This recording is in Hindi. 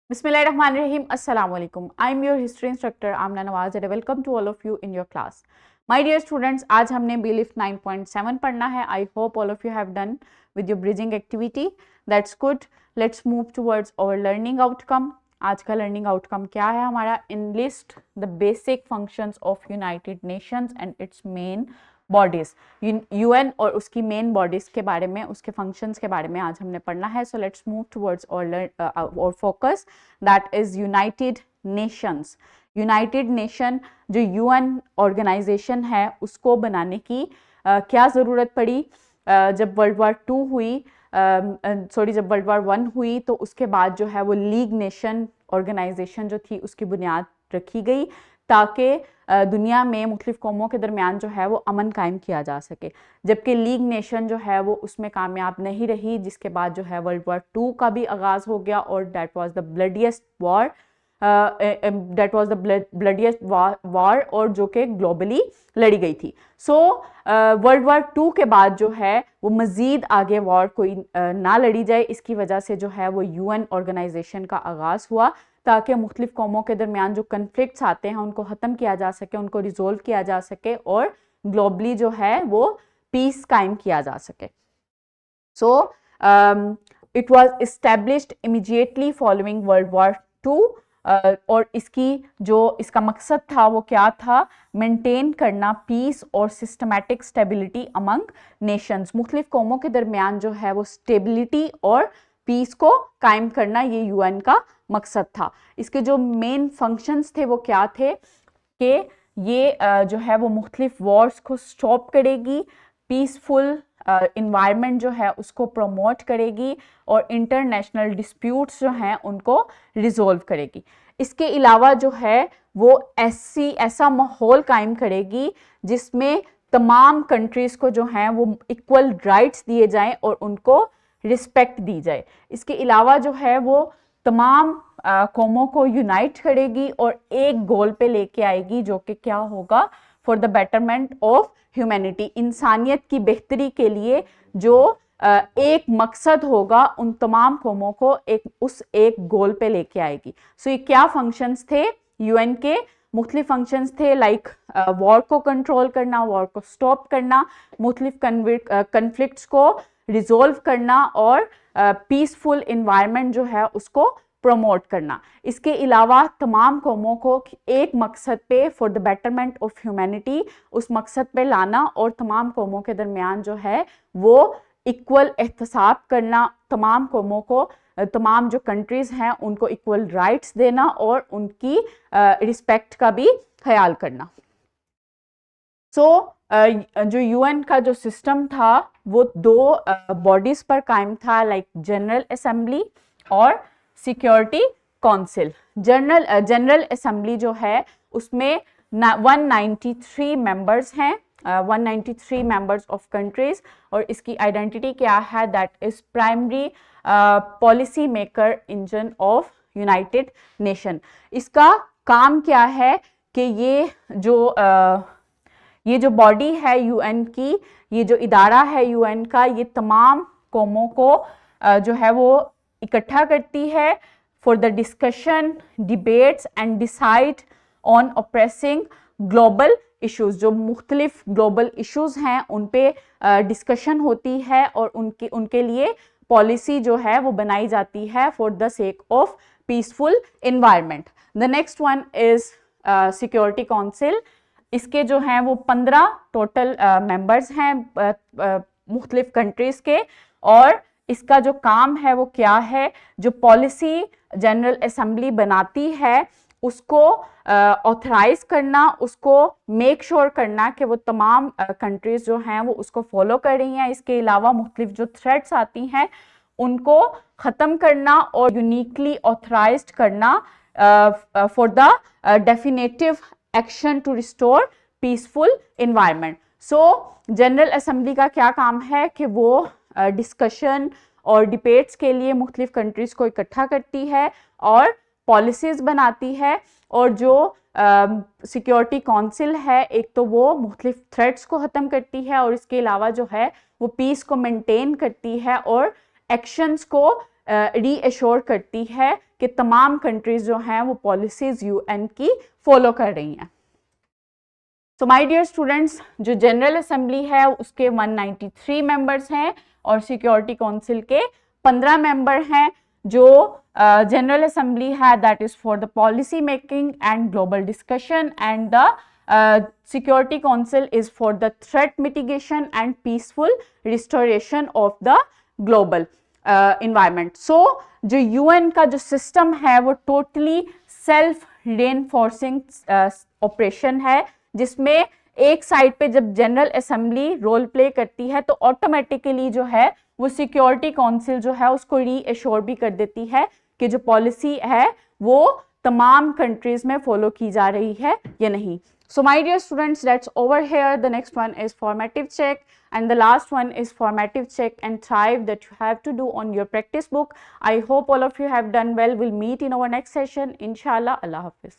Bismillahirrahmanirrahim. Assalamu alaikum. I'm your history instructor Amna Nawaz and I welcome to all of you in your class. My dear students, आज हमने BLIF 9.7 पढ़ना है. I hope all of you have done with your bridging activity. That's good. Let's move towards our learning outcome. आज का learning outcome क्या है हमारा? Enlist the basic functions of United Nations and its main bodies UN और उसकी मेन बॉडीज के बारे में, उसके फंक्शंस के बारे में आज हमने पढ़ना है. सो लेट्स मूव टुवर्ड्स और focus that is United Nations. United nation जो यूएन ऑर्गेनाइजेशन है उसको बनाने की क्या ज़रूरत पड़ी? जब वर्ल्ड वार 2 हुई, जब वर्ल्ड वार 1 हुई तो उसके बाद जो है वो लीग नेशन ऑर्गेनाइजेशन जो थी उसकी बुनियाद रखी गई ताकि दुनिया में मुख्तलिफ कौमों के दरमियान जो है वो अमन कायम किया जा सके. जबकि लीग नेशन जो है वो उसमें कामयाब नहीं रही, जिसके बाद जो है वर्ल्ड वार 2 का भी आगाज़ हो गया और दैट वाज द ब्लडिएस्ट वॉर और जो कि ग्लोबली लड़ी गई थी. सो वर्ल्ड वार 2 के बाद जो है वो मज़ीद आगे वॉर कोई ना लड़ी जाए, इसकी वजह से जो है वो यूएन ऑर्गेनाइजेशन का आगाज़ हुआ ताकि मुख्तलिफ कौमों के दरमियान जो कन्फ्लिक्ट्स आते हैं उनको ख़त्म किया जा सके, उनको रिजोल्व किया जा सके और ग्लोबली जो है वो पीस कायम किया जा सके. So it was established immediately following world war 2 और इसका मकसद था वो क्या था? मेंटेन करना पीस और सिस्टमैटिक स्टेबिलिटी अमंग नेशंस. मुख्तलिफ कौमों के दरमियान जो है वो स्टेबिलिटी और पीस को कायम करना, ये यूएन का मकसद था. इसके जो मेन फंक्शंस थे वो क्या थे कि ये जो है वो मुख्तलिफ वॉर्स को स्टॉप करेगी, पीसफुल इन्वायरमेंट जो है उसको प्रमोट करेगी और इंटरनेशनल डिस्प्यूट्स जो हैं उनको रिजोल्व करेगी. इसके अलावा जो है वो ऐसा माहौल कायम करेगी जिसमें तमाम कंट्रीज़ को जो हैं वो इक्वल राइट्स दिए जाएं और उनको रिस्पेक्ट दी जाए. इसके अलावा जो है वो तमाम कौमों को यूनाइट करेगी और एक गोल पे लेके आएगी जो कि क्या होगा? For the betterment of humanity. इंसानियत की बेहतरी के लिए जो एक मकसद होगा उन तमाम कौमों को उस एक गोल पे लेके आएगी. सो ये क्या फंक्शंस थे यूएन के? मुख्तलिफ फंक्शंस थे लाइक वॉर को कंट्रोल करना, वॉर को स्टॉप करना, मुख्तलिफ कन्फ्लिक्ट्स को रिजोल्व करना और पीसफुल इन्वायरमेंट जो है उसको प्रमोट करना. इसके अलावा तमाम कौमों को एक मकसद पे for the betterment of humanity उस मकसद पे लाना और तमाम कौमों के दरमियान जो है वो इक्वल एहतसाब करना, तमाम कौमों को, तमाम जो कंट्रीज़ हैं उनको इक्वल राइट्स देना और उनकी रिस्पेक्ट का भी ख्याल करना. सो जो यूएन का जो सिस्टम था वो 2 बॉडीज़ पर कायम था, लाइक जनरल असेंबली और सिक्योरिटी काउंसिल. जनरल असेंबली जो है उसमें 193 मेंबर्स हैं, 193 मेंबर्स ऑफ कंट्रीज और इसकी आइडेंटिटी क्या है? That is primary policy maker engine of United nation. इसका काम क्या है कि ये जो बॉडी है यूएन की, ये जो इदारा है यूएन का, ये तमाम कौमों को जो है वो इकट्ठा करती है for the discussion, debates and decide on oppressing global issues. जो मुख्तलिफ ग्लोबल इश्यूज हैं उन पे डिस्कशन होती है और उनके लिए पॉलिसी जो है वो बनाई जाती है for the sake of peaceful environment. The next one is security council. इसके जो हैं वो 15 टोटल मेंबर्स हैं मुख्तलिफ कंट्रीज़ के और इसका जो काम है वो क्या है? जो पॉलिसी जनरल असेंबली बनाती है उसको ऑथराइज करना, उसको मेक श्योर करना कि वो तमाम कंट्रीज़ जो हैं वो उसको फॉलो कर रही हैं. इसके अलावा मुख्तलिफ जो थ्रेट्स आती हैं उनको ख़त्म करना और यूनिकली ऑथराइज्ड करना for the definitive action to restore peaceful environment. So general assembly का क्या काम है कि वो डिस्कशन और डिबेट्स के लिए मुख्तलिफ कंट्रीज़ को इकट्ठा करती है और पॉलिसीज़ बनाती है. और जो सिक्योरिटी काउंसिल है, एक तो वो मुख्तलिफ थ्रेट्स को ख़त्म करती है और इसके अलावा जो है वो पीस को मेंटेन करती है और एक्शंस को रीअश्योर करती है कि तमाम कंट्रीज जो हैं वो पॉलिसीज यूएन की फॉलो कर रही हैं। सो माय डियर स्टूडेंट्स, जो जनरल असेंबली है उसके 193 मेंबर्स हैं और सिक्योरिटी काउंसिल के 15 मेंबर हैं। जो जनरल असेंबली है that is for the policy making and global discussion and the security council is for the threat mitigation and peaceful restoration of the global environment. So जो यूएन का जो सिस्टम है वो टोटली सेल्फ रेनफोर्सिंग ऑपरेशन है, जिसमें एक साइड पे जब जनरल असेंबली रोल प्ले करती है तो ऑटोमेटिकली जो है वो सिक्योरिटी काउंसिल जो है उसको रीअश्योर भी कर देती है कि जो पॉलिसी है वो तमाम कंट्रीज में फॉलो की जा रही है या नहीं। So my dear students, that's over here. The next one is formative check and the last one is formative check and thrive that you have to do on your practice book. I hope all of you have done well. We'll meet in our next session. Inshallah. Allah Hafiz.